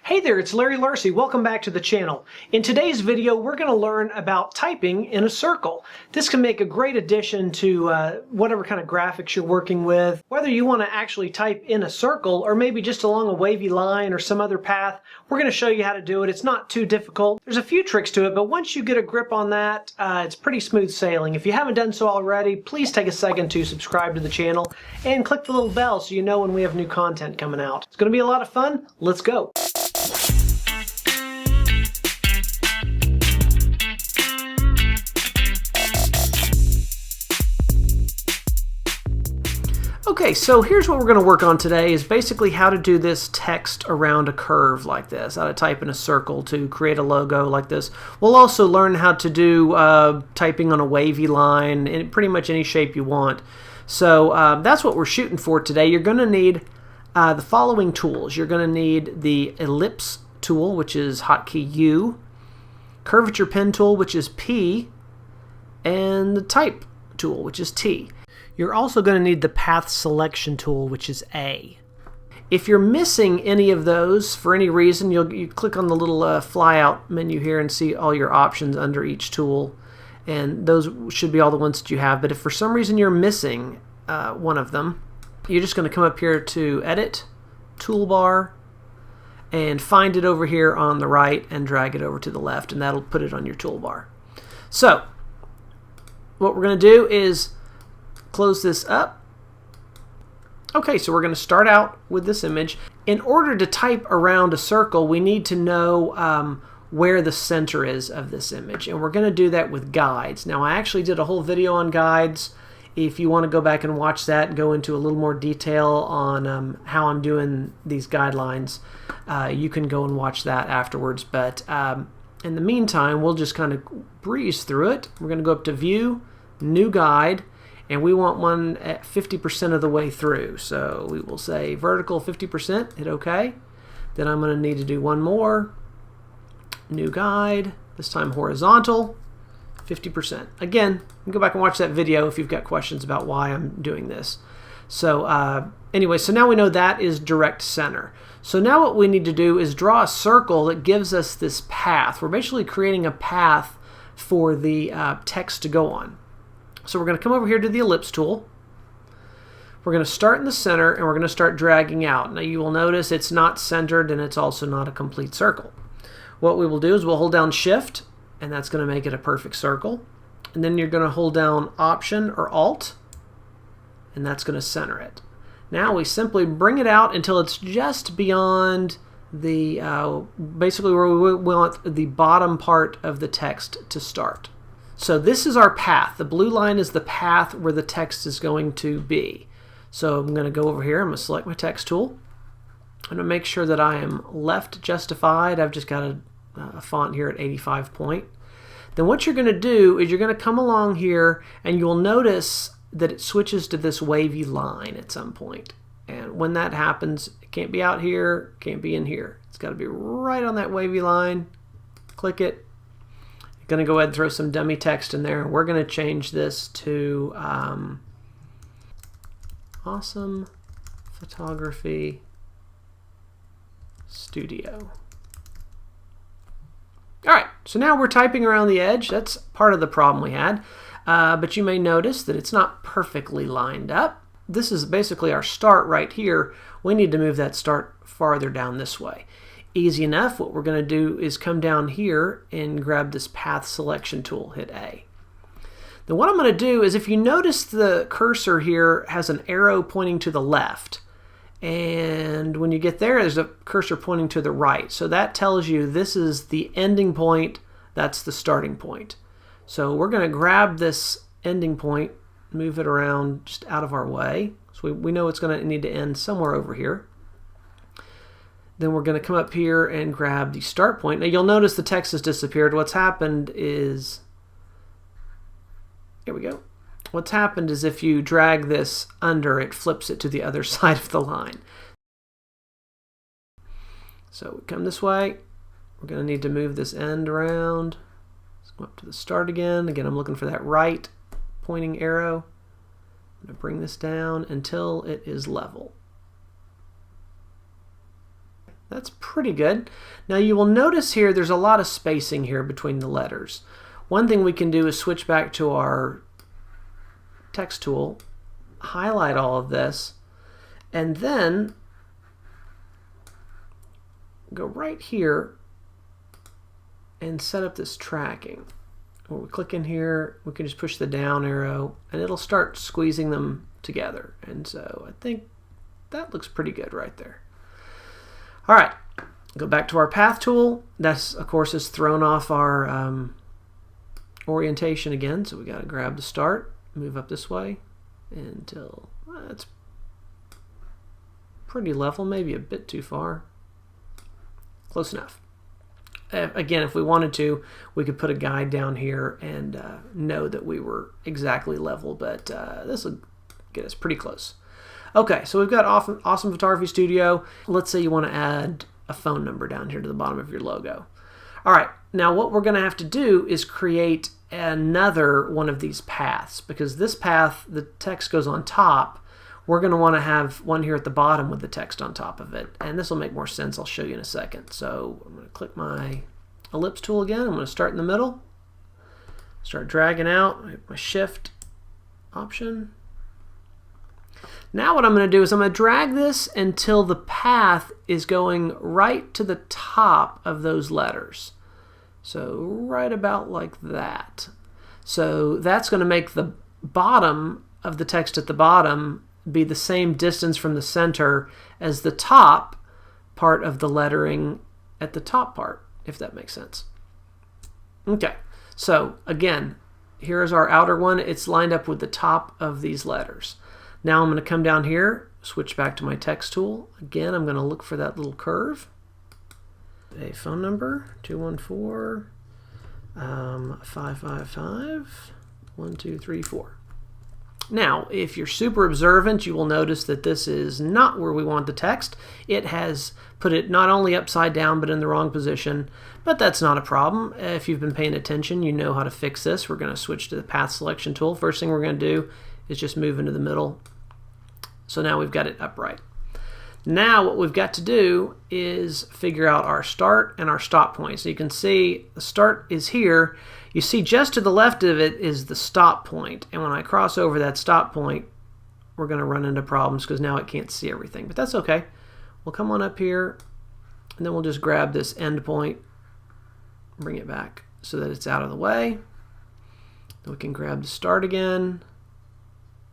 Hey there, it's Larry Larsey. Welcome back to the channel. In today's video, we're going to learn about typing in a circle. This can make a great addition to whatever kind of graphics you're working with. Whether you want to actually type in a circle or maybe just along a wavy line or some other path, we're going to show you how to do it. It's not too difficult. There's a few tricks to it, but once you get a grip on that, it's pretty smooth sailing. If you haven't done so already, please take a second to subscribe to the channel and click the little bell so you know when we have new content coming out. It's going to be a lot of fun. Let's go. Okay, so here's what we're going to work on today is basically how to do this text around a curve like this, how to type in a circle to create a logo like this. We'll also learn how to do typing on a wavy line in pretty much any shape you want. So that's what we're shooting for today. You're going to need the following tools. You're going to need the ellipse tool, which is hotkey U, curvature pen tool, which is P, and the type tool, which is T. You're also going to need the path selection tool, which is A. If you're missing any of those for any reason, you click on the little flyout menu here and see all your options under each tool, and those should be all the ones that you have. But if for some reason you're missing one of them, you're just going to come up here to Edit, Toolbar, and find it over here on the right and drag it over to the left, and that'll put it on your toolbar. So what we're going to do is close this up. Okay, so we're going to start out with this image. In order to type around a circle, we need to know where the center is of this image, and we're going to do that with guides. Now, I actually did a whole video on guides. If you want to go back and watch that and go into a little more detail on how I'm doing these guidelines, you can go and watch that afterwards. But in the meantime, we'll just kind of breeze through it. We're going to go up to View, New Guide, and we want one at 50% of the way through. So we will say vertical 50%, hit OK. Then I'm going to need to do one more. New guide, this time horizontal, 50%. Again, you can go back and watch that video if you've got questions about why I'm doing this. So anyway, so now we know that is direct center. So now what we need to do is draw a circle that gives us this path. We're basically creating a path for the text to go on. So we're going to come over here to the ellipse tool. We're going to start in the center and we're going to start dragging out. Now you will notice it's not centered and it's also not a complete circle. What we will do is we'll hold down Shift, and that's going to make it a perfect circle. And then you're going to hold down Option or Alt, and that's going to center it. Now we simply bring it out until it's just beyond the basically where we want the bottom part of the text to start. So this is our path. The blue line is the path where the text is going to be. So I'm going to go over here. I'm going to select my text tool. I'm going to make sure that I am left justified. I've just got a font here at 85 point. Then what you're going to do is you're going to come along here and you'll notice that it switches to this wavy line at some point. And when that happens, it can't be out here, can't be in here. It's got to be right on that wavy line. Click it. Going to go ahead and throw some dummy text in there. We're going to change this to Awesome Photography Studio. Alright, so now we're typing around the edge. That's part of the problem we had. But you may notice that it's not perfectly lined up. This is basically our start right here. We need to move that start farther down this way. Easy enough. What we're going to do is come down here and grab this path selection tool, hit A. Then what I'm going to do is, if you notice the cursor here has an arrow pointing to the left, and when you get there, there's a cursor pointing to the right. So that tells you this is the ending point, that's the starting point. So we're going to grab this ending point, move it around just out of our way. So we know it's going to need to end somewhere over here. Then we're going to come up here and grab the start point. Now you'll notice the text has disappeared. What's happened is, here we go. What's happened is if you drag this under, it flips it to the other side of the line. So we come this way. We're going to need to move this end around. Let's go up to the start again. Again, I'm looking for that right pointing arrow. I'm going to bring this down until it is level. That's pretty good. Now you will notice here there's a lot of spacing here between the letters. One thing we can do is switch back to our text tool, highlight all of this, and then go right here and set up this tracking. When we click in here, we can just push the down arrow and it'll start squeezing them together. And so I think that looks pretty good right there. All right, go back to our path tool. That's, of course, has thrown off our orientation again, so we got to grab the start, move up this way until it's pretty level, maybe a bit too far. Close enough. Again, if we wanted to, we could put a guide down here and know that we were exactly level, but this will get us pretty close. Okay, so we've got Awesome Photography Studio. Let's say you want to add a phone number down here to the bottom of your logo. All right, now what we're going to have to do is create another one of these paths, because this path, the text goes on top. We're going to want to have one here at the bottom with the text on top of it, and this will make more sense. I'll show you in a second. So I'm going to click my ellipse tool again. I'm going to start in the middle, start dragging out my shift option. Now what I'm going to do is I'm going to drag this until the path is going right to the top of those letters. So right about like that. So that's going to make the bottom of the text at the bottom be the same distance from the center as the top part of the lettering at the top part, if that makes sense. Okay, so again, here's our outer one. It's lined up with the top of these letters. Now I'm going to come down here, switch back to my text tool. Again, I'm going to look for that little curve. A phone number, 214-555-1234. Now, if you're super observant, you will notice that this is not where we want the text. It has put it not only upside down, but in the wrong position. But that's not a problem. If you've been paying attention, you know how to fix this. We're going to switch to the path selection tool. First thing we're going to do is just move into the middle. So now we've got it upright. Now what we've got to do is figure out our start and our stop point. So you can see the start is here. You see just to the left of it is the stop point. And when I cross over that stop point, we're going to run into problems because now it can't see everything. But that's okay. We'll come on up here and then we'll just grab this end point, bring it back so that it's out of the way. Then we can grab the start again.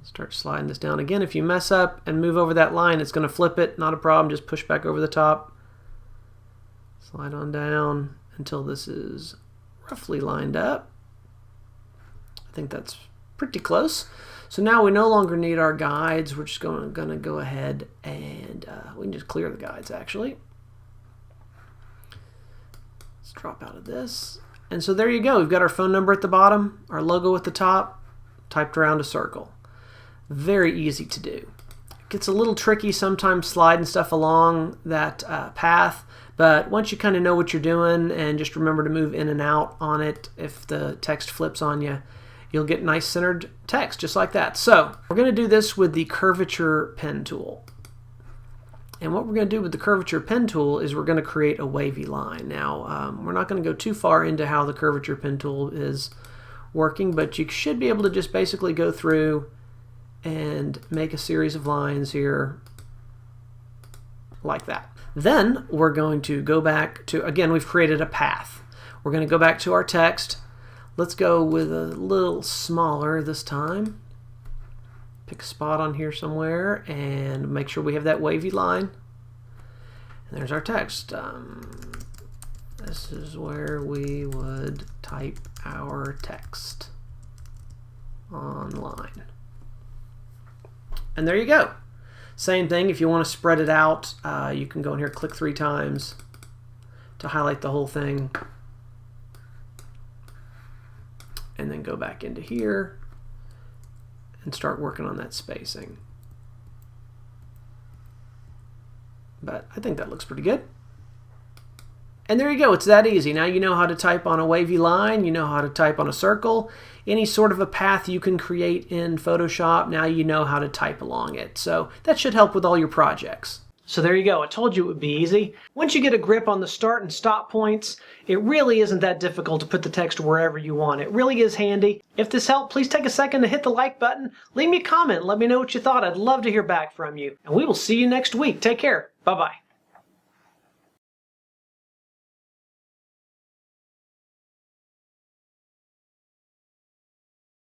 Start sliding this down again. If you mess up and move over that line, it's going to flip it. Not a problem. Just push back over the top. Slide on down until this is roughly lined up. I think that's pretty close. So now we no longer need our guides. We're just going to go ahead and we can just clear the guides actually. Let's drop out of this. And so there you go. We've got our phone number at the bottom, our logo at the top, typed around a circle. Very easy to do. It gets a little tricky sometimes sliding stuff along that path, but once you kind of know what you're doing and just remember to move in and out on it, if the text flips on you, you'll get nice centered text just like that. So we're going to do this with the curvature pen tool. And what we're going to do with the curvature pen tool is we're going to create a wavy line. Now we're not going to go too far into how the curvature pen tool is working, but you should be able to just basically go through and make a series of lines here like that. Then we're going to go back to, again, we've created a path. We're going to go back to our text. Let's go with a little smaller this time. Pick a spot on here somewhere and make sure we have that wavy line. And there's our text. This is where we would type our text online. And there you go. Same thing, if you want to spread it out, you can go in here, click 3 times to highlight the whole thing. And then go back into here and start working on that spacing. But I think that looks pretty good. And there you go, it's that easy. Now you know how to type on a wavy line, you know how to type on a circle. Any sort of a path you can create in Photoshop, now you know how to type along it. So that should help with all your projects. So there you go. I told you it would be easy. Once you get a grip on the start and stop points, it really isn't that difficult to put the text wherever you want. It really is handy. If this helped, please take a second to hit the like button. Leave me a comment. Let me know what you thought. I'd love to hear back from you. And we will see you next week. Take care. Bye-bye.